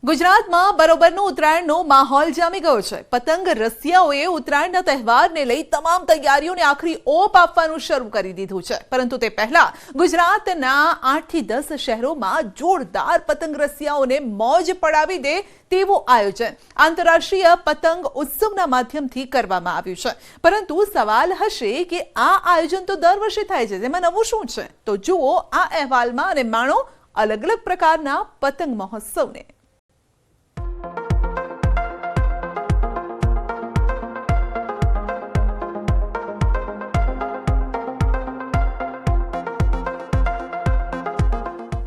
ગુજરાતમાં બરોબરનો ઉત્તરાયણનો માહોલ જામી ગયો છે। પતંગ રસિયાઓએ ઉત્તરાયણના તહેવારને લઈ તમામ તૈયારીઓને આખરી ઓપ આપવાનું શરૂ કરી દીધું છે। પરંતુ તે પહેલા ગુજરાતના 8 થી 10 શહેરોમાં જોરદાર પતંગ રસિયાઓને મોજ પડાવી દે તેવું આયોજન આંતરરાષ્ટ્રીય પતંગ ઉત્સવના માધ્યમથી કરવામાં આવ્યું છે। પરંતુ સવાલ હશે કે આ આયોજન તો દર વર્ષે થાય છે, જેમાં નવું શું છે? તો જુઓ આ અહેવાલમાં અને માણો અલગ અલગ પ્રકારના પતંગ મહોત્સવને।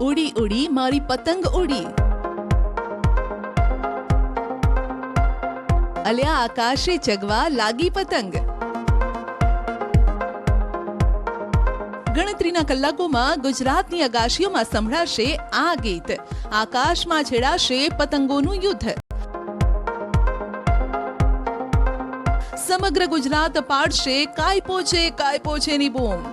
ઉડી ઉડી મારી પતંગ ઉડી, અલ્યા આકાશે ચગવા લાગી પતંગ। ગણતરીના કલાકોમાં ગુજરાતની અગાશીઓમાં સંભળાશે આ ગીત, આકાશમાં છેડાશે પતંગોનું યુદ્ધ। સમગ્ર ગુજરાત પાડશે કાયપો છેની બૂમ।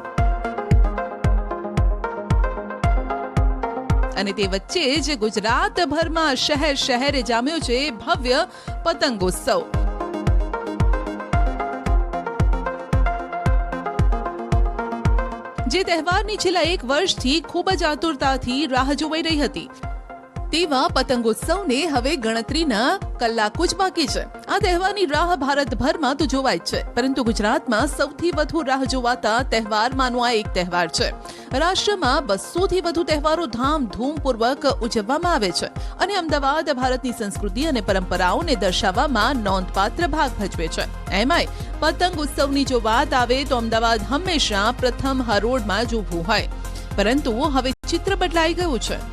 અને તે વચ્ચે જ ગુજરાતભરમાં શહેરે જામ્યો છે ભવ્ય પતંગોત્સવ। જે તહેવારની છેલ્લા 1 વર્ષથી ખૂબ જ આતુરતાથી રાહ જોવાઈ રહી હતી, તેવા પતંગોત્સવને હવે ગણતરીના કલાકો જ બાકી છે। આ તહેવારની રાહ ભારતભરમાં તો જોવાય જ છે, પરંતુ ગુજરાતમાં સૌથી વધુ રાહ જોવાતા તહેવારમાંનો આ એક તહેવાર છે। રાષ્ટ્રમાં 200 થી વધુ તહેવારો ધામધૂમપૂર્વક ઉજવવામાં આવે છે અને અમદાવાદ ભારતની સંસ્કૃતિ અને પરંપરાઓને દર્શાવવામાં નોંધપાત્ર ભાગ ભજવે છે। એમાંય પતંગ ઉત્સવની જો વાત આવે તો અમદાવાદ હંમેશા પ્રથમ હરોળમાં જ ઊભું હોય, પરંતુ હવે ચિત્ર બદલાઈ ગયું છે।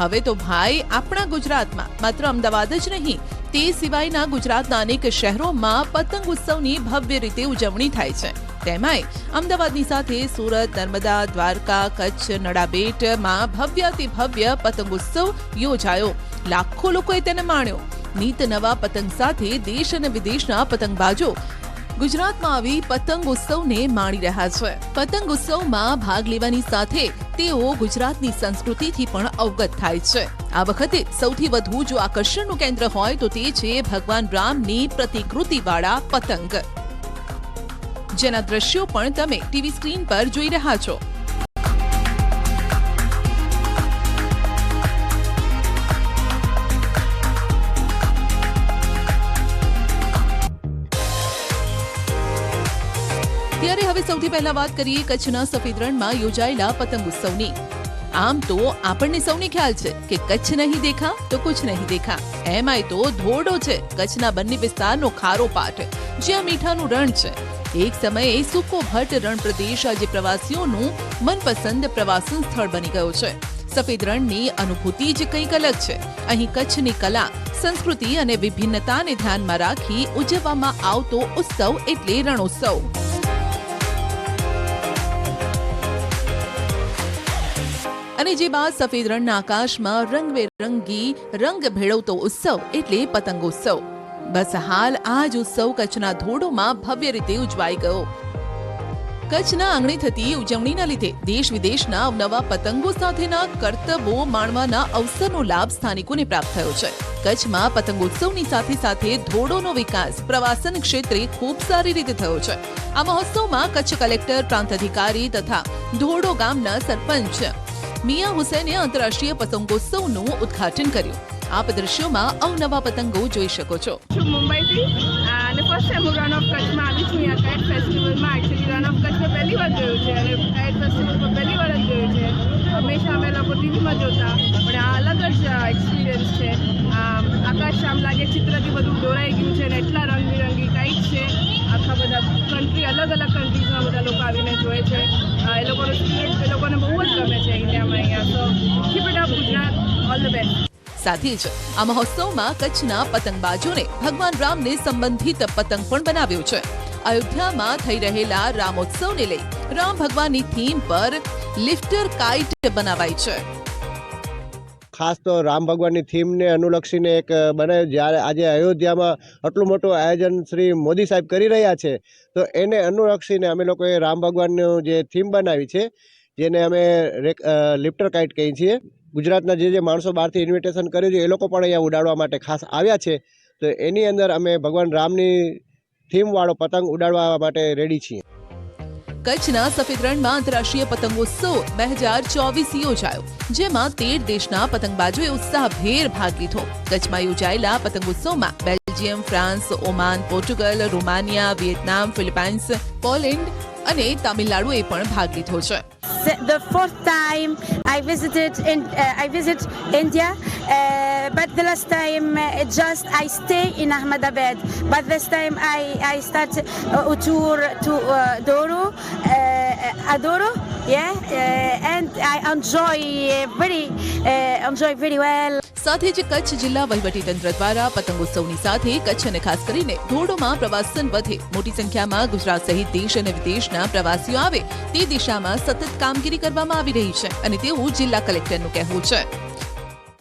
હવે તો ભાઈ આપણા ગુજરાતમાં માત્ર અમદાવાદ જ નહીં, તે સિવાયના ગુજરાતના અનેક શહેરોમાં પતંગ ઉત્સવની ભવ્ય રીતે ઉજવણી થાય છે। તેમાંય અમદાવાદની સાથે સુરત, નર્મદા, દ્વારકા, કચ્છ, નડાબેટમાં ભવ્યાતિ ભવ્ય પતંગ ઉત્સવ યોજાયો। લાખો લોકોએ તેને માણ્યો। નીત નવા પતંગ સાથે દેશ અને વિદેશના પતંગબાજો ગુજરાતમાં આવી પતંગ ઉત્સવને માણી રહ્યા છે। પતંગ ઉત્સવમાં ભાગ લેવાની સાથે તેઓ ગુજરાતની સંસ્કૃતિથી પણ અવગત થાય છે। આ વખતે સૌથી વધુ જો આકર્ષણનું કેન્દ્ર હોય તો તે છે ભગવાન રામની પ્રતિકૃતિવાળા પતંગ, જેના દ્રશ્યો પણ તમે ટીવી સ્ક્રીન પર જોઈ રહ્યા છો। ત્યારે હવે સૌથી પહેલા વાત કરીએ કચ્છના સફેદ રણમાં યોજાયેલા પતંગ ઉત્સવની। આમ તો આપણને સૌને ખ્યાલ છે કે કચ્છ નહીં દેખા તો કુછ નહીં દેખા। એમાંય તો ધોરડો છે કચ્છના બંને વિસ્તારનો ખારો પાઠ, જ્યાં મીઠાનું રણ છે। એક સમયે સૂકો ભટ્ટ રણ પ્રદેશ આજે પ્રવાસીઓનું મનપસંદ પ્રવાસન સ્થળ બની ગયો છે। સફેદ રણની અનુભૂતિ જ કંઈક અલગ છે। અહીં કચ્છની કલા, સંસ્કૃતિ અને વિભિન્નતાને ધ્યાનમાં રાખી ઉજવવામાં આવતો ઉત્સવ એટલે રણોત્સવ। અને જે બાદ સફેદ રણના આકાશમાં રંગબેરંગી રંગ ભેળવતો ઉત્સવ એટલે પતંગોત્સવ। બસ હાલ આ જ ઉત્સવ કચ્છના ધોરડોમાં ભવ્ય રીતે ઉજવાઈ ગયો। કચ્છના આંગણે થતી ઉજવણીના લીધે દેશ વિદેશના અવનવા પતંગો સાથેના કરતબો માણવાના અવસરનો લાભ સ્થાનિકોને પ્રાપ્ત થયો છે। કચ્છમાં પતંગોત્સવની સાથે સાથે ધોરડોનો વિકાસ પ્રવાસન ક્ષેત્રે ખૂબ સારી રીતે થયો છે। આ મહોત્સવમાં કચ્છ કલેક્ટર, પ્રાંત અધિકારી તથા ધોરડો ગામના સરપંચ મિયા હુસૈને આંતરરાષ્ટ્રીય પતંગોત્સવનું ઉદ્ઘાટન કર્યું। આપ દ્રશ્યોમાં અવનવા પતંગો જોઈ શકો છો। મુંબઈથી અને ફર્સ્ટ ટાઈમ હું રન ઓફ કચ્છમાં આવી છું। અહીંયા કાઇટ ફેસ્ટિવલમાં એકચ્યુઅલી રન ઓફ કચ્છમાં પહેલી વાર જોયું છે અને કાઇટ ફેસ્ટિવલમાં પહેલી વાર જ જોયું છે। હંમેશા અમે લોકો ટીવીમાં જોતા, પણ આ અલગ જ એક્સપિરિયન્સ છે। આકાશ આમ લાગે ચિત્રથી બધું દોરાઈ ગયું છે અને એટલા રંગબેરંગી કાઇટ છે। આખા બધા કન્ટ્રી, અલગ અલગ કન્ટ્રીઝમાં બધા લોકો આવીને જોવે છે। એ લોકોનો સ્પિરિટ એ લોકોને બહુ જ ગમે છે ઇન્ડિયામાં। અહીંયા તો keep it up Gujarat, all the best. સાથે જ આ મહોત્સવમાં કચ્છના પતંગબાજોને ભગવાન રામને સંબંધિત પતંગ પણ બનાવ્યો છે। અયોધ્યામાં થઈ રહેલા રામોત્સવને લઈ રામ ભગવાનની થીમ પર લિફ્ટર કાઇટ બનાવાઈ છે। ખાસ તો રામ ભગવાનની થીમને અનુલક્ષીને એક બનાવ્યું। જ્યારે આજે અયોધ્યામાં આટલું મોટું આયોજન શ્રી મોદી સાહેબ કરી રહ્યા છે, તો એને અનુલક્ષીને અમે લોકોએ રામ ભગવાનનું જે થીમ બનાવી છે, જેને અમે લિફ્ટર કાઇટ કહીએ છીએ। ગુજરાતના જે માણસો બહારથી ઇન્વિટેશન કર્યું છે એ લોકો પણ અહીંયા ઉડાડવા માટે ખાસ આવ્યા છે. તો એની અંદર અમે ભગવાન રામની થીમવાળો પતંગ ઉડાડવા માટે રેડી છીએ. કચ્છના સફેદ રણમાં આંતરરાષ્ટ્રીય પતંગોત્સવ 2024 યોજાયો, જેમાં 13 દેશના પતંગબાજોએ ઉત્સાહભેર ભાગ લીધો. કચ્છમાં યોજાયેલા પતંગોત્સવમાં Belgium, France, Oman, Portugal, Romania, Vietnam, Philippines, Poland અને તામિલનાડુએ પણ ભાગ લીધો છે. The fourth time I visit India, but the last time just I stay in Ahmedabad. But this time I start a tour to Doro, and I enjoy very well. સાથે જ કચ્છ જિલ્લા વહીવટીતંત્ર દ્વારા પતંગોત્સવની સાથે કચ્છ અને ખાસ કરીને ધોરડોમાં પ્રવાસન વધે, મોટી સંખ્યામાં ગુજરાત સહિત દેશ અને વિદેશના પ્રવાસીઓ આવે તે દિશામાં સતત કામગીરી કરવામાં આવી રહી છે અને તેવું જિલ્લા કલેક્ટરનું કહેવું છે.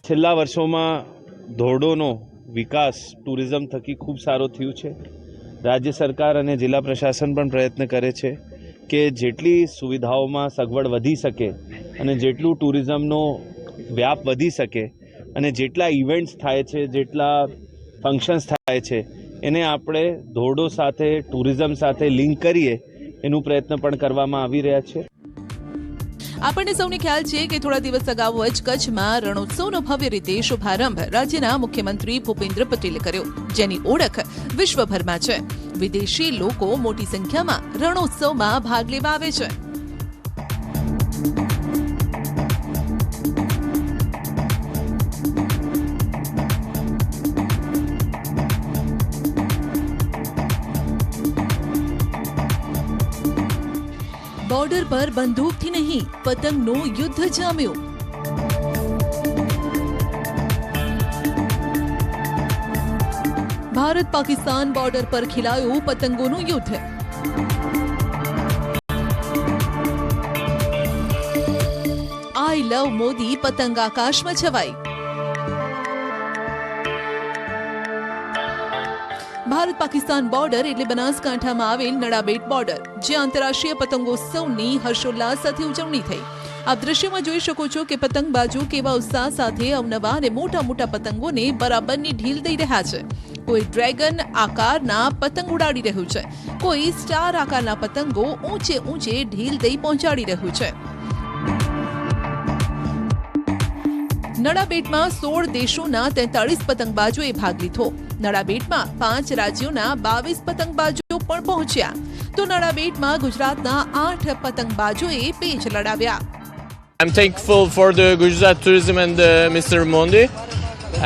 છેલ્લા વર્ષોમાં ધોરડોનો વિકાસ ટુરિઝમ થકી ખૂબ સારો થયું છે. રાજ્ય સરકાર અને જિલ્લા પ્રશાસન પણ પ્રયત્ન કરે છે કે જેટલી સુવિધાઓમાં સગવડ વધી શકે અને જેટલું ટુરિઝમનો વ્યાપ વધી શકે અને જેટલા ઇવેન્ટ્સ થાય છે, જેટલા ફંક્શન્સ થાય છે એને આપણે ધોરડો સાથે ટુરિઝમ સાથે લિંક કરીએ એનું પ્રયત્ન પણ કરવામાં આવી રહ્યા છે. આપણને સૌને ખ્યાલ છે કે થોડા દિવસ અગાઉ જ કચ્છમાં રણોત્સવનો ભવ્ય રીતે શુભારંભ રાજ્યના મુખ્યમંત્રી ભૂપેન્દ્ર પટેલે કર્યો, જેની ઓળખ વિશ્વભરમાં છે. વિદેશી લોકો મોટી સંખ્યામાં રણોત્સવમાં ભાગ લેવા આવે છે. બોર્ડર પર બંદૂકથી નહીં, પતંગનું યુદ્ધ જામ્યું. ભારત પાકિસ્તાન બોર્ડર પર ખિલાયું પતંગોનું યુદ્ધ. આઈ લવ મોદી પતંગ આકાશમાં છવાઈ. ભારત પાકિસ્તાન બોર્ડર એટલે બનાસકાંઠામાં આવેલ નડાબેટ બોર્ડર, જે આંતરરાષ્ટ્રીય પતંગોત્સવની હર્ષોલ્લાસ સાથે ઉજવણી થઈ. આપ દ્રશ્યમાં જોઈ શકો છો કે પતંગબાજો કેવા ઉત્સાહ સાથે અવનવા અને મોટા મોટા પતંગોને બરાબરની ઢીલ દઈ રહ્યા છે. કોઈ ડ્રેગન આકારના પતંગ ઉડાડી રહ્યું છે, કોઈ સ્ટાર આકારના પતંગો ઊંચે ઢીલ દઈ પહોંચાડી રહ્યું છે. નડાબેટમાં 16 દેશોના 43 પતંગબાજોએ ભાગ લીધો. નડાબેટમાં 5 રાજ્યોના 22 પતંગબાજો પણ પહોંચ્યા. તો નડાબેટમાં ગુજરાતના 8 પતંગબાજોએ patch લડાવ્યા. I'm thankful for the Gujarat Tourism and Mr. Mondi,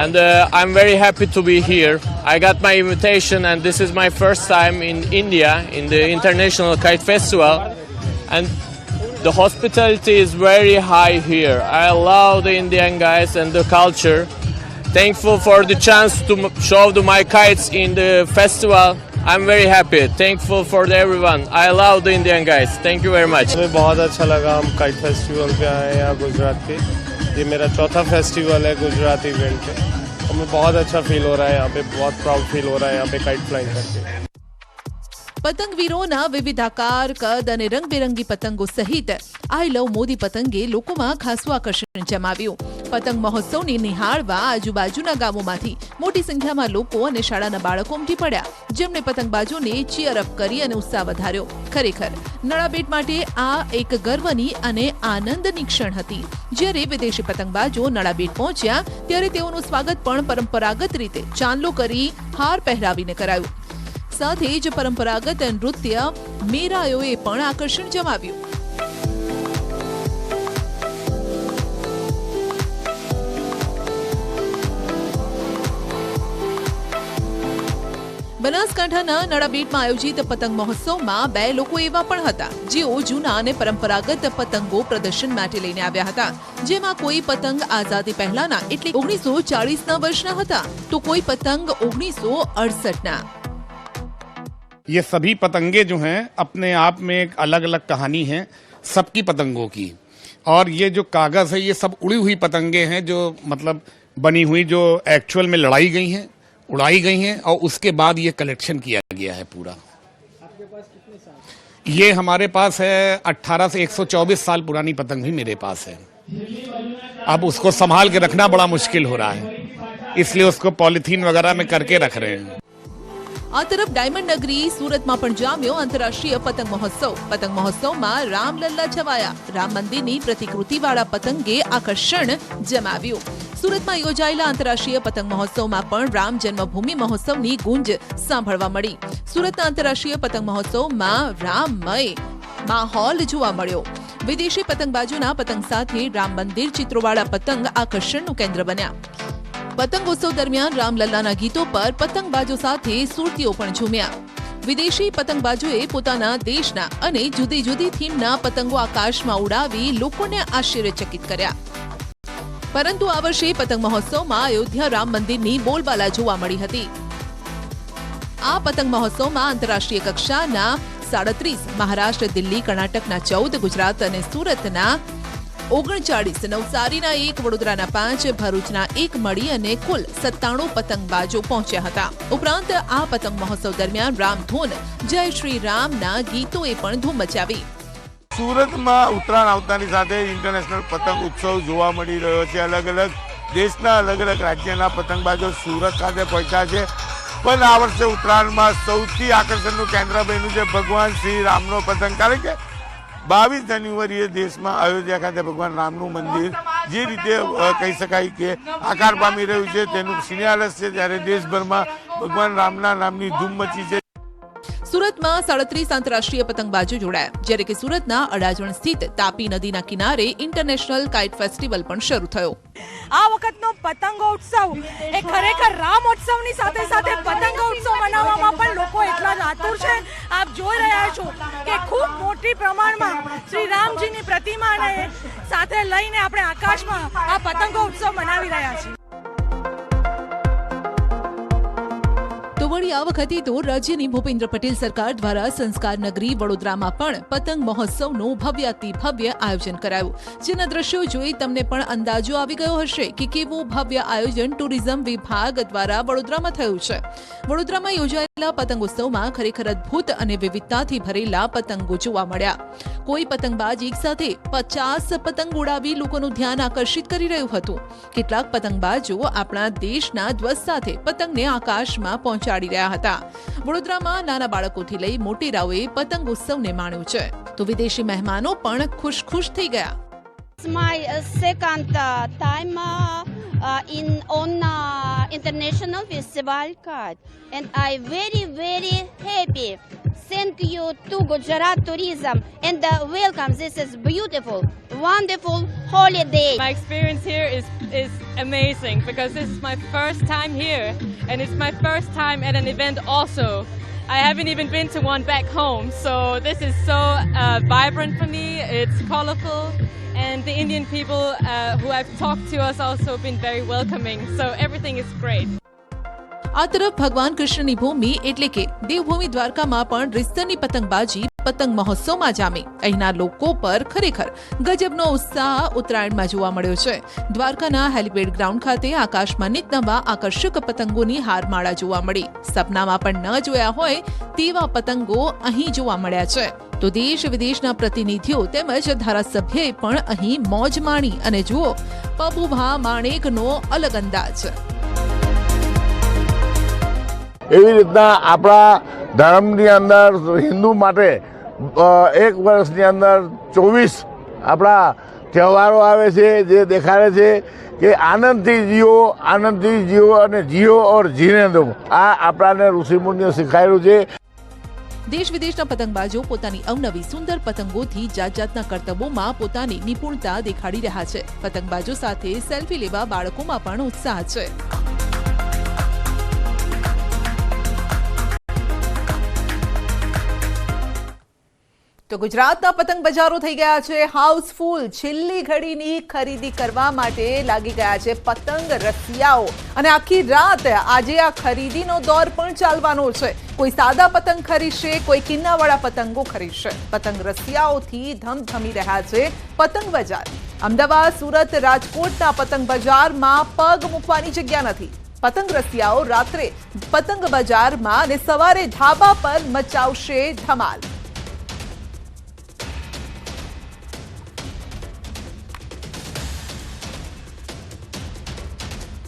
and I'm very happy to be here. I got my invitation, and this is my first time in India in the International Kite Festival, and the hospitality is very high here. I love the Indian guys and the culture. Thankful for the chance to show my kites in the festival. I'm very happy. Thankful for everyone. I love the Indian guys. Thank you very much. हमें बहुत अच्छा लगा, हम kite festival पे आए हैं यहाँ गुजरात के. ये मेरा चौथा फेस्टिवल है गुजरात इवेंट पे. हमें बहुत अच्छा फील हो रहा है यहाँ पे, बहुत प्राउड फील हो रहा है यहाँ पे काइट फ्लाइंग करके. પતંગવીરોના વિવિધ આકાર, કદ અને રંગબેરંગી પતંગો સહિત આઈ લવ મોદી પતંગે લોકોમાં ખાસું આકર્ષણ જમાવ્યું. પતંગ મહોત્સવને નિહાળવા આજુબાજુના ગામોમાંથી મોટી સંખ્યામાં લોકો અને શાળાના બાળકો ઉમટી પડ્યા, જેમણે પતંગબાજોને ચીયર અપ કરી અને ઉત્સાહ વધાર્યો. ખરેખર નડાબેટ માટે આ એક ગર્વની અને આનંદની ક્ષણ હતી. જ્યારે વિદેશી પતંગબાજો નડાબેટ પહોંચ્યા ત્યારે તેઓનું સ્વાગત પણ પરંપરાગત રીતે ચાંદલો કરી હાર પહેરાવીને કરાયું. સાથે જ પરંપરાગત નૃત્ય મેરાયોએ પણ આકર્ષણ જમાવ્યું. બનાસકાંઠાના નડાબેટમાં આયોજિત પતંગ મહોત્સવમાં 2 લોકો એવા પણ હતા જેઓ જૂના અને પરંપરાગત પતંગો પ્રદર્શન માટે લઈને આવ્યા હતા, જેમાં કોઈ પતંગ આઝાદી પહેલાના એટલે 1940ના વર્ષના હતા, તો કોઈ પતંગ 1968ના. ये सभी पतंगे जो हैं अपने आप में एक अलग अलग कहानी है सबकी पतंगों की. और ये जो कागज़ है ये सब उड़ी हुई पतंगे हैं, जो मतलब बनी हुई, जो एक्चुअल में लड़ाई गई हैं, उड़ाई गई हैं, और उसके बाद ये कलेक्शन किया गया है पूरा. आपके पास कितने साल? ये हमारे पास है 18 से 124 साल पुरानी पतंग भी मेरे पास है. अब उसको संभाल के रखना बड़ा मुश्किल हो रहा है, इसलिए उसको पॉलिथीन वगैरह में करके रख रहे हैं। આ તરફ ડાયમંડ નગરી સુરતમાં પણ જામ્યો આંતરરાષ્ટ્રીય પતંગ મહોત્સવમાં રામલલ્લા છવાયા. રામ મંદિરની પ્રતિકૃતિવાળા પતંગે આકર્ષણ જમાવ્યું. સુરતમાં યોજાયેલા આંતરરાષ્ટ્રીય પતંગ મહોત્સવમાં પણ રામ જન્મભૂમિ મહોત્સવની ગુંજ સાંભળવા મળી. સુરતના આંતરરાષ્ટ્રીય પતંગ મહોત્સવમાં રામમય માહોલ જોવા મળ્યો. વિદેશી પતંગબાજોના પતંગ સાથે રામ મંદિર ચિત્રોવાળા પતંગ આકર્ષણનું કેન્દ્ર બન્યા. પતંગોત્સવ દરમિયાન રામલલ્લાના ગીતો પર પતંગબાજો સાથે સુરતીઓ પણ ઝૂમ્યા. વિદેશી પતંગબાજોએ પોતાના દેશના અને જુદી જુદી થીમના પતંગો આકાશમાં ઉડાવી લોકોને આશ્ચર્યચકિત કર્યા. પરંતુ આ વર્ષે પતંગ મહોત્સવમાં અયોધ્યા રામ મંદિરની બોલબાલા જોવા મળી હતી. આ પતંગ મહોત્સવમાં આંતરરાષ્ટ્રીય કક્ષાના 37, મહારાષ્ટ્ર, દિલ્હી, કર્ણાટકના 14, ગુજરાત અને સુરતના 39, નવસારીના 1, વડોદરાના 5, ભરૂચના 1 મળી અને કુલ 97 પતંગબાજો પહોંચ્યા હતા. ઉપરાંત આ પતંગ મહોત્સવ દરમિયાન રામધૂન જય શ્રી રામના ગીતોએ પણ ધૂમ મચાવી. સુરતમાં ઉત્તરાયણ આવતાની સાથે ઇન્ટરનેશનલ પતંગ ઉત્સવ જોવા મળી રહ્યો છે. અલગ અલગ દેશના અલગ અલગ રાજ્યના પતંગબાજો સુરત ખાતે પહોંચ્યા છે. પણ આ વર્ષે ઉત્તરાયણમાં સૌથી આકર્ષણનું કેન્દ્ર બન્યું છે ભગવાન શ્રી રામનો પતંગ. કારણ કે 22 જાન્યુઆરીએ દેશમાં અયોધ્યા ખાતે ભગવાન રામનું મંદિર જે રીતે કહી શકાય કે આકાર પામી રહ્યું છે તેનું શિલાન્યાસ છે, ત્યારે દેશભરમાં ભગવાન રામના નામની ધૂમ મચી છે. સુરતમાં 37 આંતરરાષ્ટ્રીય પતંગબાજો જોડાયા, જ્યારે કે સુરતના અડાજણ સ્થિત તાપી નદીના કિનારે ઇન્ટરનેશનલ કાઇટ ફેસ્ટિવલ પણ શરૂ થયો. આ વખતનો પતંગોત્સવ એ ખરેખર રામોત્સવની સાથે સાથે પતંગોત્સવ મનાવવામાં પણ લોકો એટલા જ આતુર છે. આપ જોઈ રહ્યા છો કે ખૂબ મોટી પ્રમાણમાં શ્રી રામજીની પ્રતિમાને સાથે લઈને આપણે આકાશમાં આ પતંગોત્સવ મનાવી રહ્યા છીએ. તો વળી આ વખતે તો રાજ્યની ભૂપેન્દ્ર પટેલ સરકાર દ્વારા સંસ્કાર નગરી વડોદરામાં પણ પતંગ મહોત્સવનું ભવ્યાતિ ભવ્ય આયોજન કરાયું. જેના દ્રશ્યો જોઈ તમને પણ અંદાજો આવી ગયો હશે કે કેવું ભવ્ય આયોજન ટુરિઝમ વિભાગ દ્વારા વડોદરામાં થયું છે. વડોદરામાં યોજાયેલા પતંગોત્સવમાં ખરેખર અદ્ભુત અને વિવિધતાથી ભરેલા પતંગો જોવા મળ્યા. કોઈ પતંગબાજ એક સાથે 50 પતંગ ઉડાવી લોકોનું ધ્યાન આકર્ષિત કરી રહ્યું હતું. કેટલાક પતંગબાજો આપણા દેશના ધ્વજ સાથે પતંગને આકાશમાં પહોંચાડી રહ્યા હતા. વડોદરામાં નાના બાળકોથી લઈ મોટેરાઓએ પતંગ ઉત્સવને માણ્યું છે, તો વિદેશી મહેમાનો પણ ખુશ થઈ ગયા. It's my second time on international festival card, and I very happy. Thank you to Gujarat Tourism and welcome. This is beautiful, wonderful holiday. My experience here is amazing because this is my first time here and it's my first time at an event also. I haven't even been to one back home, so this is so vibrant for me. It's colorful. And the Indian people who have talked to us also been very welcoming. So everything is great. આ તરફ ભગવાન કૃષ્ણની ભૂમિ એટલે કે દેવભૂમિ દ્વારકામાં પણ રીતસરની પતંગબાજી પતંગ મહોત્સવમાં જામી. અહીંના લોકો પર ખરેખર ગજબનો ઉત્સાહ ઉત્તરાયણમાં જોવા મળ્યો છે. દ્વારકાના હેલિપેડ ગ્રાઉન્ડ ખાતે આકાશમાં નિતનવા આકર્ષક પતંગોની હારમાળા જોવા મળી. સપનામાં પણ ન જોયા હોય તેવા પતંગો અહીં જોવા મળ્યા છે. તો દેશ વિદેશના પ્રતિનિધિઓ તેમજ ધારાસભ્યએ પણ અહીં મોજ માણી અને જુઓ પબુભા માણેકનો અલગ અંદાજ. એવી રીતના આપણા ધર્મની અંદર હિન્દુ માટે એક વર્ષની અંદર 24 આપણા તહેવારો આવે છે જે દેખાડે છે કે આનંદથી જીવો અને જીવો और जीने दो. આ આપણાને ઋષિમુનિઓ શીખવાડ્યું છે. દેશ વિદેશના પતંગબાજો પોતાની અવનવી સુંદર પતંગોથી જાતજાતના કરતબોમાં પોતાની નિપુણતા દેખાડી રહ્યા છે. પતંગબાજો સાથે સેલ્ફી લેવા બાળકોમાં પણ ઉત્સાહ છે. તો ગુજરાતના પતંગ બજારો થઈ ગયા છે હાઉસફુલ. છેલ્લી ઘડીની ખરીદી કરવા માટે લાગી ગયા છે પતંગ રસિયાઓ અને આખી રાત આજે આ ખરીદીનો દોર પણ ચાલવાનો છે. કોઈ સાદા પતંગ ખરીદશે, કોઈ કિન્નાવાળા પતંગો ખરીદશે. પતંગ રસિયાઓથી ધમધમી રહ્યા છે પતંગ બજાર. અમદાવાદ, સુરત, રાજકોટના પતંગ બજારમાં પગ મૂકવાની જગ્યા નથી. પતંગ રસિયાઓ રાત્રે પતંગ બજારમાં અને સવારે ધાબા પર મચાવશે ધમાલ.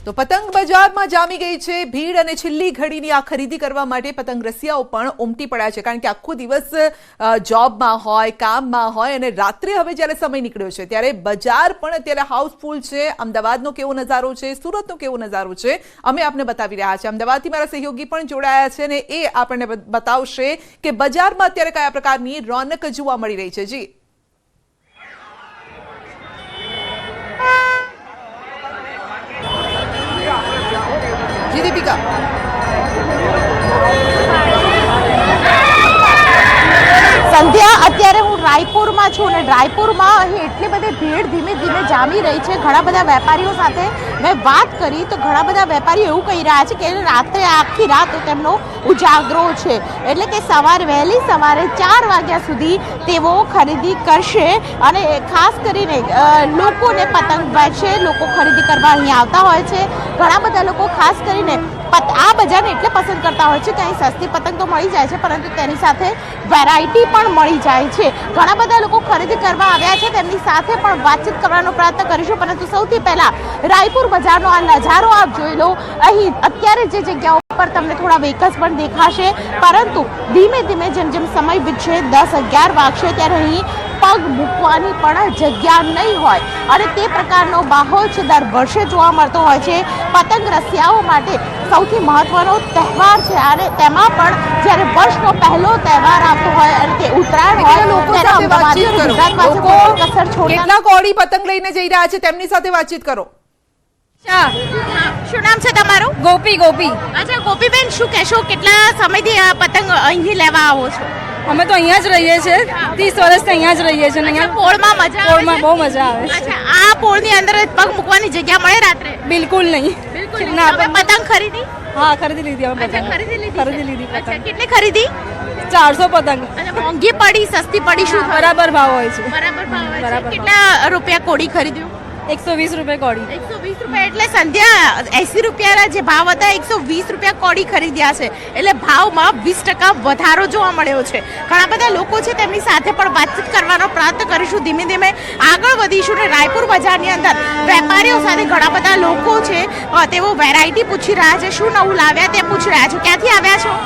તો પતંગ બજારમાં જામી ગઈ છે ભીડ અને છેલ્લી ઘડીની આ ખરીદી કરવા માટે પતંગ રસિયાઓ પણ ઉમટી પડ્યા છે, કારણ કે આખો દિવસ જોબમાં હોય, કામમાં હોય અને રાત્રે હવે જ્યારે સમય નીકળ્યો છે ત્યારે બજાર પણ અત્યારે હાઉસફુલ છે. અમદાવાદનો કેવો નજારો છે, સુરતનો કેવો નજારો છે, અમે આપને બતાવી રહ્યા છે. અમદાવાદથી મારા સહયોગી પણ જોડાયા છે અને એ આપણને બતાવશે કે બજારમાં અત્યારે કયા પ્રકારની રોનક જોવા મળી રહી છે. જી દીપિકા. સંધ્યા, અત્યારે હું રાયપુરમાં છું અને રાયપુરમાં અહીં એટલી બધી ભીડ ધીમે ધીમે જામી રહી છે. ઘણા બધા વેપારીઓ સાથે મેં વાત કરી તો ઘણા બધા વેપારીઓ એવું કહી રહ્યા છે કે રાત્રે આખી રાત તેમનો ઉજાગરો છે, એટલે કે વહેલી સવારે 4 વાગ્યા સુધી તેઓ ખરીદી કરશે અને ખાસ કરીને લોકોને પતંગ વેચશે. લોકો ખરીદી કરવા અહીં આવતા હોય છે. ઘણા બધા લોકો ખાસ કરીને આ બજારને એટલે પસંદ કરતા હોય છે કે અહીં સસ્તી પતંગ તો મળી જાય છે, પરંતુ તેની સાથે વેરાયટી પણ મળી જાય છે. ઘણા બધા લોકો ખરીદી કરવા આવ્યા છે, તેમની સાથે પણ વાતચીત કરવાનો પ્રયત્ન કરીશું. પરંતુ સૌથી પહેલા રાયપુર બજારનો આ નજારો આપ જોઈ લો. અહીં અત્યારે જે જગ્યાઓ પર તમને થોડા વ્હીકલ્સ પણ દેખાશે, પરંતુ ધીમે ધીમે જેમ જેમ સમય વીતશે 10-11 વાગશે ત્યારે અહીં પગ મૂકવાની પણ જગ્યા નહીં હોય અને તે પ્રકારનો માહોલ છે દર વર્ષે જોવા મળતો હોય છે. પતંગ રસિયાઓ માટે સૌથી મહત્વનો તહેવાર છે અને તેમાં પણ જ્યારે વર્ષનો પહેલો તહેવાર આવતો હોય અને તે ઉત્તરાયણ હોય, કેટલા કોળી પતંગ લઈને જઈ રહ્યા છે તેમની સાથે વાતચીત કરો. શું નામ છે તમારું? ગોપી. અચ્છા ગોપીબેન, શું કહેશો, કેટલા સમયથી આ પતંગ અહીંથી લેવા આવો છો? અમે તો અહીંયા જ રહીએ છીએ, 30 વર્ષથી અહીંયા જ રહીએ છીએ. અહીંયા પોળમાં મજા આવે? પોળમાં બહુ મજા આવે છે. અચ્છા, આ પોળની અંદર પગ મૂકવાની જગ્યા મળે રાત્રે? બિલકુલ નહીં. ના, પતંગ ખરીદી? હા, ખરીદી લીધી અમે પતંગ. ખરીદી લીધી. પતંગ. કેટલી ખરીદી? 400 પતંગ. મોંઘી પડી, સસ્તી પડી, શું બરાબર ભાવ હોય છે. બરાબર ભાવ હોય છે. કેટલા રૂપિયા કોડી ખરીદ્યું? 120 રૂપિયા કોડી. 120 રૂપિયા એટલે સંધ્યા 80 રૂપિયાના જે ભાવ હતા 120 રૂપિયા કોડી ખરીદ્યા છે, એટલે ભાવમાં 20% વધારો જોવા મળ્યો છે. ઘણા બધા લોકો છે, તેમની સાથે પણ વાતચીત કરવાનો પ્રયત્ન કરીશું. ધીમે ધીમે આગળ વધીશું ને રાયપુર બજારની અંદર વેપારીઓ સાથે ઘણા બધા લોકો છે, તેઓ વેરાયટી પૂછી રહ્યા છે, શું નવું લાવ્યા તે પૂછી રહ્યા છે. ક્યાંથી આવ્યા છો?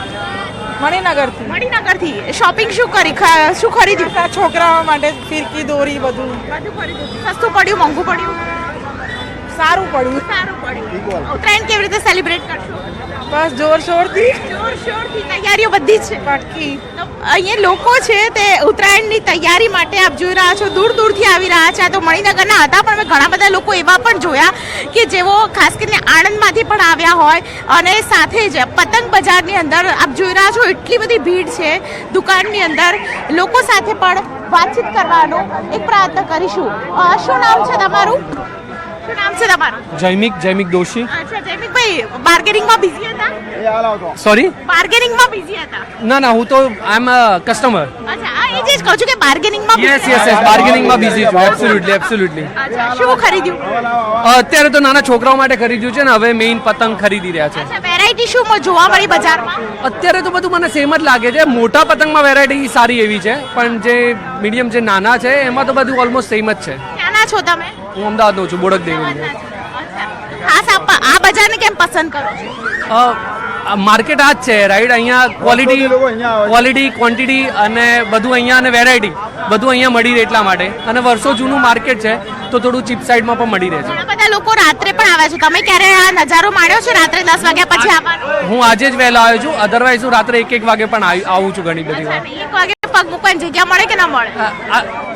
મણિનગરથી. શોપિંગ શું ખરીદ્યું? છોકરાઓ માટે ફિરકી, દોરી, બધું ખરીદ્યું. સસ્તું પડ્યું, મોંઘું પડ્યું? સારું પડ્યું. ઉત્તરાયણ કેવી રીતે સેલિબ્રેટ કરશો? બસ જોરશોરથી તૈયારીઓ બધી જ છે પાકી. અહીંયા લોકો છે તે ઉત્તરાયણની તૈયારી માટે આપ જોઈ રહ્યા છો દૂર દૂરથી આવી રહ્યા છે. આ તો મણિનગરના હતા, પણ મેં ઘણા બધા લોકો એવા પણ જોયા કે જેઓ ખાસ કરીને આણંદમાંથી પણ આવ્યા હોય અને સાથે જ પતંગ બજારની અંદર આપ જોઈ રહ્યા છો એટલી બધી ભીડ છે દુકાનની અંદર. લોકો સાથે પણ વાતચીત કરવાનો એક પ્રયત્ન કરીશું. શું નામ છે તમારું? જૈમિક દોશી. અચ્છા જૈમિકભાઈ, બાર્ગેનિંગમાં બિઝી હતા? સોરી, બાર્ગેનિંગમાં બિઝી હતા? ના, હું તો આઈ એમ કસ્ટમર. અચ્છા, એ જ કહું છું કે બાર્ગેનિંગમાં યસ, બાર્ગેનિંગમાં બિઝી છું. એબ્સોલ્યુટલી. અચ્છા, શું ખરીદ્યું? અત્યારે તો નાના છોકરાઓ માટે ખરીદ્યું છે ને હવે મેઇન પતંગ ખરીદી રહ્યા છે. અચ્છા, વેરાયટી શું જોવા મળી બજારમાં? અત્યારે તો બધું મને સેમ જ લાગે છે. મોટા પતંગમાં વેરાયટી સારી એવી છે, પણ જે મીડિયમ, જે નાના છે એમાં તો બધું ઓલમોસ્ટ સેમ જ છે. ક્યાંના છો તમે? હું અમદાવાદનો છું, બોડક દેવી. ખાસ આ બજારને કેમ પસંદ કરો છો? માર્કેટ આ જ છે, રાઈટ? અહીંયા ક્વોલિટી, ક્વોન્ટિટી અને બધું અહીંયા અને વેરાયટી બધું અહીંયા મળી રહે એટલા માટે. અને વર્ષો જૂનું માર્કેટ છે તો થોડું ચીપ સાઈડમાં પણ મળી રહે છે. ઘણા બધા લોકો રાત્રે પણ આવે છે. તમે ક્યારે આ નજારો માણ્યો છે રાત્રે 10 વાગ્યા પછી આવવાનો? હું આજે જ વહેલો આવ્યો છું, અધરવાઇઝ હું રાત્રે 1 વાગે પણ આવું છું ઘણી બધી વાર. 1 વાગે પગ મૂકવાની જગ્યા મળે કે ના મળે?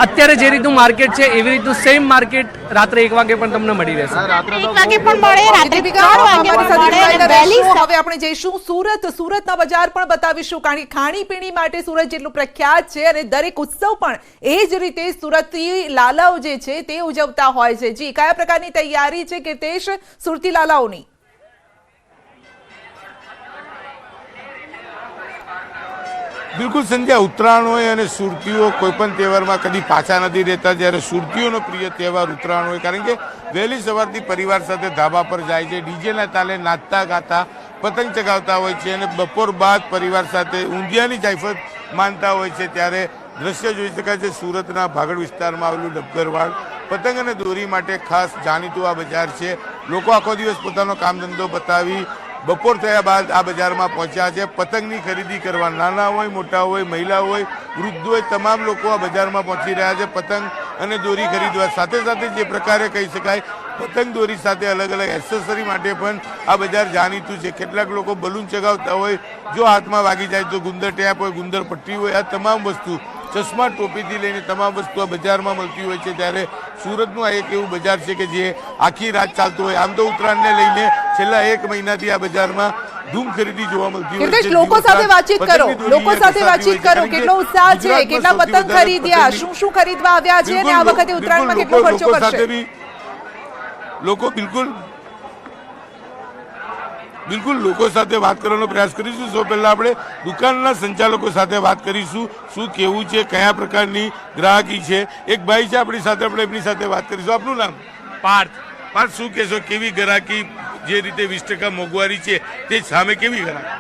અત્યારે જે રીતનું માર્કેટ છે એવી રીતનું સેમ માર્કેટ રાત્રે 1 વાગે પણ તમને મળી રહેશે. રાત્રે 1 વાગે પણ મળે, રાત્રે 3 વાગે પણ મળે. હવે આપણે જઈશું સુરતના બજાર પણ બતાવીશું, કારણ કે ખાણીપીણી માટે સુરત જેટલું પ્રખ્યાત છે અને દરેક ઉત્સવ પણ એ જ રીતે સુરતી લાલાઓ જે છે તે ઉજવતા હોય છે. જી, કયા પ્રકારની તૈયારી છે કીર્તેશ સુરતી લાલાઓની? બિલકુલ સંધ્યા, ઉત્તરાયણ હોય અને સુરતીઓ કોઈ પણ તહેવારમાં કદી પાછા નથી રહેતા. જ્યારે સુરતીઓનો પ્રિય તહેવાર ઉત્તરાયણ હોય, કારણ કે વહેલી સવારથી પરિવાર સાથે ધાબા પર જાય છે, ડીજેના તાલે નાચતા ગાતા પતંગ ચગાવતા હોય છે અને બપોર બાદ પરિવાર સાથે ઊંધિયાની જાયફત માનતા હોય છે. ત્યારે દ્રશ્ય જોઈ શકાય છે સુરતના ભાગડ વિસ્તારમાં આવેલું ડબગરવાડ. પતંગ અને દોરી માટે ખાસ જાણીતું આ બજાર છે. લોકો આખો દિવસ પોતાનો કામ ધંધો બતાવી બપોર થયા બાદ આ બજારમાં પહોંચ્યા છે પતંગની ખરીદી કરવા. નાના હોય, મોટા હોય, મહિલા હોય, વૃદ્ધ હોય, તમામ લોકો આ બજારમાં પહોંચી રહ્યા છે પતંગ અને દોરી ખરીદવા. સાથે સાથે જે પ્રકારે કહી શકાય પતંગ દોરી સાથે અલગ અલગ એસેસરી માટે પણ આ બજાર જાણીતું છે. કેટલાક લોકો બલૂન ચગાવતા હોય, જો હાથમાં વાગી જાય તો ગુંદર ટેપ હોય, ગુંદર પટ્ટી હોય, આ તમામ વસ્તુ, ચશ્મા ટોપીથી લઈને તમામ વસ્તુ આ બજારમાં મળતી હોય છે. ત્યારે સુરતનું આ એક એવું બજાર છે કે જે આખી રાત ચાલતું હોય. આમ તો ઉત્તરાયણને લઈને છેલ્લા 1 મહિનાથી આ બજારમાં ધૂમ ખરીદી જોવા મળતી હોય છે. લોકો સાથે વાતચીત કરો, લોકો સાથે વાતચીત કરો, કેટલો ઉત્સાહ છે, કેટલા પતંગ ખરીદ્યા, શું ખરીદવા આવ્યા છે અને આ વખતે ઉત્તરાયણમાં કેટલો ખર્ચો કરશે? લોકો બિલકુલ લોકો સાથે વાત કરવાનો પ્રયાસ કરીશું. સૌ પહેલા આપણે દુકાનના સંચાલકો સાથે વાત કરીશું, શું કેવું છે, કયા પ્રકારની ગ્રાહકી છે. એક ભાઈ છે આપણી સાથે, આપણે એમની સાથે વાત કરીશું. આપનું નામ? પાર્થ. પાર્થ, શું કહેશો, કેવી ગ્રાહકી, જે રીતે 20% મોંઘવારી છે તે સામે કેવી ગ્રાહકી?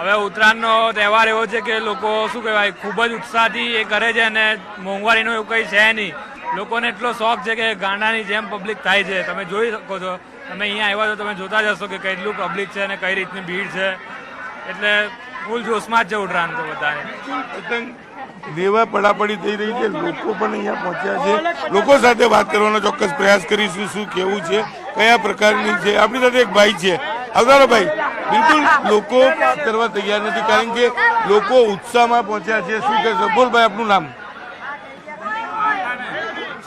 હવે ઉત્તરાયણનો તહેવાર એવો છે કે લોકો શું કહેવાય ખૂબ જ ઉત્સાહથી એ કરે છે અને મોંઘવારીનું એવું કંઈ છે નહીં. લોકોને એટલો શોખ છે કે ગાંડાની જેમ પબ્લિક થાય છે. તમે જોઈ શકો છો, તમે અહીંયા આવ્યા છો, તમે જોતા જશો કે કેટલું પબ્લિક છે અને કઈ રીતની ભીડ છે. એટલે ફૂલ જોશમાં જ છે ઉત્તરાયણ તો બધાને. પતંગ લેવા પડાપડી થઈ રહી છે, લોકો પણ અહીંયા પહોંચ્યા છે. લોકો સાથે વાત કરવાનો ચોક્કસ પ્રયાસ કરીશું, શું કેવું છે, કયા પ્રકારની છે. આપણી સાથે એક ભાઈ છે, આવતારો ભાઈ. બિલકુલ લોકો કરવા તૈયાર નથી કારણ કે લોકો ઉત્સાહમાં પહોંચ્યા છે. શું કહેશો? બોલ ભાઈ, આપનું નામ?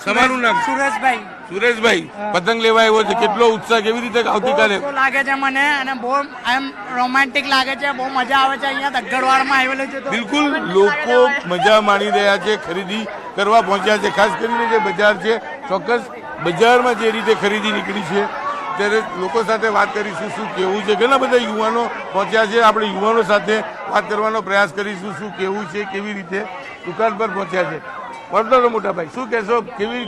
તમારું નામ? સુરેશભાઈ. સુરેશભાઈ, પતંગ લેવા આવ્યો છે, કેટલો ઉત્સાહ, કેવી રીતે આવતીકાલે? લાગે છે મને અને બહુ એમ રોમેન્ટિક લાગે છે, બહુ મજા આવે છે. અહીંયા દગડવાડમાં આવેલો છે. બિલકુલ લોકો મજા માણી રહ્યા છે, ખરીદી કરવા પહોંચ્યા છે. ખાસ કરીને જે બજાર છે, ચોક્કસ બજારમાં જે રીતે ખરીદી નીકળી છે ત્યારે લોકો સાથે વાત કરીશું, શું કેવું છે. ઘણા બધા યુવાનો પહોંચ્યા છે, આપણે યુવાનો સાથે વાત કરવાનો પ્રયાસ કરીશું, શું કેવું છે, કેવી રીતે દુકાન પર પહોંચ્યા છે. વડોદરા મોટા ભાઈ, શું કહેશો, કેવી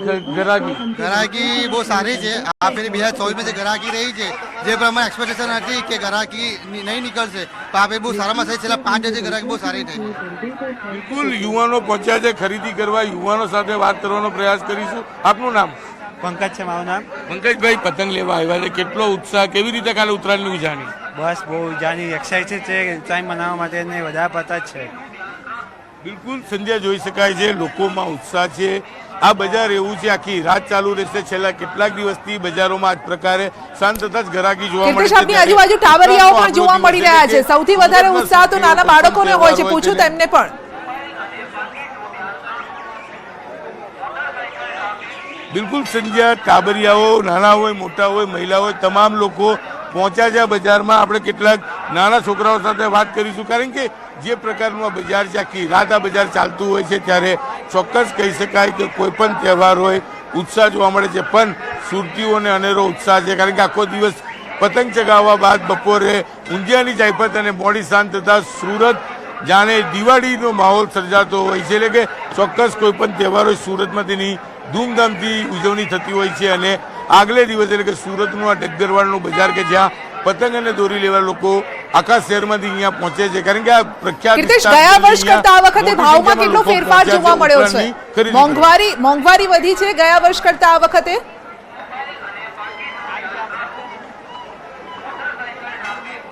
ગ્રાહકી બહુ સારી છે. આ ફેરી 2024 જે ગ્રાહકી રહી છે, જે પ્રમાણે એક્સપેક્ટેશન હતી કે ગ્રાહકી નહીં નીકળશે, તો આ ફેરી બહુ સારામાં સારી. છેલ્લા 5 દિવસથી ગ્રાહકી બહુ સારી થઈ. બિલકુલ યુવાનો પહોંચ્યા છે ખરીદી કરવા. યુવાનો સાથે વાત કરવાનો પ્રયાસ કરીશું. આપનું નામ? પંકજ છે મારું નામ. પંકજભાઈ, પતંગ લેવા આવ્યા છે, કેટલો ઉત્સાહ, કેવી રીતે કાલે ઉત્તરાયણની ઉજાણી? બસ બહુ ઉજાણી એક્સાઇટેડ છે ઉત્તરાયણ મનાવવા માટે ને વધારે પતા જ છે. બિલકુલ સંધ્યા જોઈ શકાય છે, લોકોમાં ઉત્સાહ છે. આ બજાર એવું છે આખી રાત ચાલુ રહેશે. છેલ્લા કેટલાક દિવસથી બજારોમાં આ પ્રકારે શાંત તથા જ ગ્રાહકી જોવા મળે છે. આપની આજુબાજુ ટાવરિયાઓ પણ જોવા મળી રહ્યા છે. સૌથી વધારે ઉત્સાહ તો નાના બાળકોને હોય છે, પૂછું તેમને પણ. બિલકુલ સંધ્યા, ટાબરિયાઓ નાના હોય, મોટા હોય, મહિલા હોય, તમામ લોકો પહોંચ્યા છે બજારમાં. આપણે કેટલાક નાના છોકરાઓ સાથે વાત કરીશું કારણ કે જે પ્રકારનું આ બજાર છે, આખી રાત આ બજાર ચાલતું હોય છે ત્યારે ચોક્કસ કહી શકાય કે કોઈ પણ તહેવાર હોય ઉત્સાહ જોવા મળે છે. પણ સુરતીઓને અનેરો ઉત્સાહ છે કારણ કે આખો દિવસ પતંગ ચગાવવા બાદ બપોરે ઊંધિયાની જાયફત અને મોડી સાંજ થતાં સુરત જાણે દિવાળીનો માહોલ સર્જાતો હોય છે. એટલે કે ચોક્કસ કોઈ પણ તહેવાર હોય સુરતમાં તેની ધૂમધામથી ઉજવણી થતી હોય છે. અને આગલે દિવસે એટલે કે સુરતનું આ ડગરવાડનું બજાર કે જ્યાં પતંગ અને દોરી લેવા લોકો આખા શહેરમાંથી અહીંયા પહોંચે છે કારણ કે આ પ્રખ્યાત ગયા વર્ષ કરતા આ વખતે ભાવમાં કેટલો ફેરફાર જોવા મળ્યો છે? મોંઘવારી વધી છે ગયા વર્ષ કરતા આ વખતે?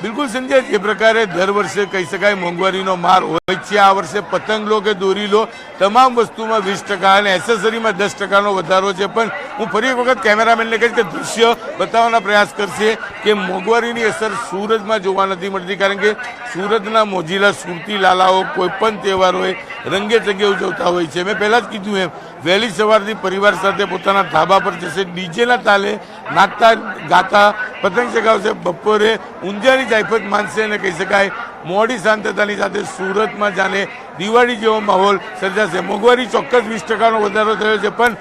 બિલકુલ સંજય, જે પ્રકારે દર વર્ષે કહી શકાય મોંઘવારીનો માર હોય છે, આ વર્ષે પતંગ લો કે દોરી લો તમામ વસ્તુમાં 20% અને એસેસરીમાં 10%નો વધારો છે. પણ હું ફરી એક વખત કેમેરામેનને કહીશ કે દૃશ્ય બતાવવાના પ્રયાસ કરશે કે મોંઘવારીની અસર સુરતમાં જોવા નથી મળતી કારણ કે સુરતના મોજીલા સુરતી લાલાઓ કોઈ પણ તહેવાર હોય રંગે ચંગે ઉજવતા હોય છે. મેં પહેલાં જ કીધું એમ વહેલી સવારથી પરિવાર સાથે પોતાના ધાબા પર જશે, ડીજેના તાલે નાચતા ગાતા પતંગ ચગાવશે, બપોરે ઊંધિયાની જાયફત માનશે અને કહી શકાય મોડી શાંતતાની સાથે સુરતમાં જાણે દિવાળી જેવો માહોલ સર્જાશે. મોંઘવારી ચોક્કસ 20%નો વધારો થયો છે પણ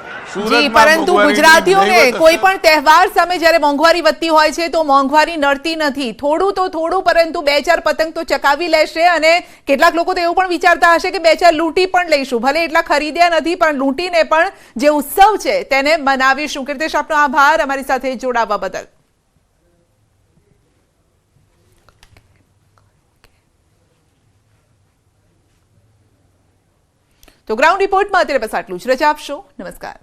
પરંતુ ગુજરાતીઓને કોઈ પણ તહેવાર સામે જ્યારે મોંઘવારી વધતી હોય છે તો મોંઘવારી નડતી નથી. થોડું તો થોડું, પરંતુ 2-4 પતંગ તો ચકાવી લેશે. અને કેટલાક લોકો તો એવું પણ વિચારતા હશે કે 2-4 લૂંટી પણ લઈશું, ભલે એટલા ખરીદ્યા નથી પણ લૂંટીને પણ જે ઉત્સવ છે તેને મનાવીશું. કીર્તિશ, આપનો આભાર અમારી સાથે જોડાવા બદલ. તો ગ્રાઉન્ડ રિપોર્ટમાં અત્યારે બસ આટલું જ. રજા આપશો. નમસ્કાર.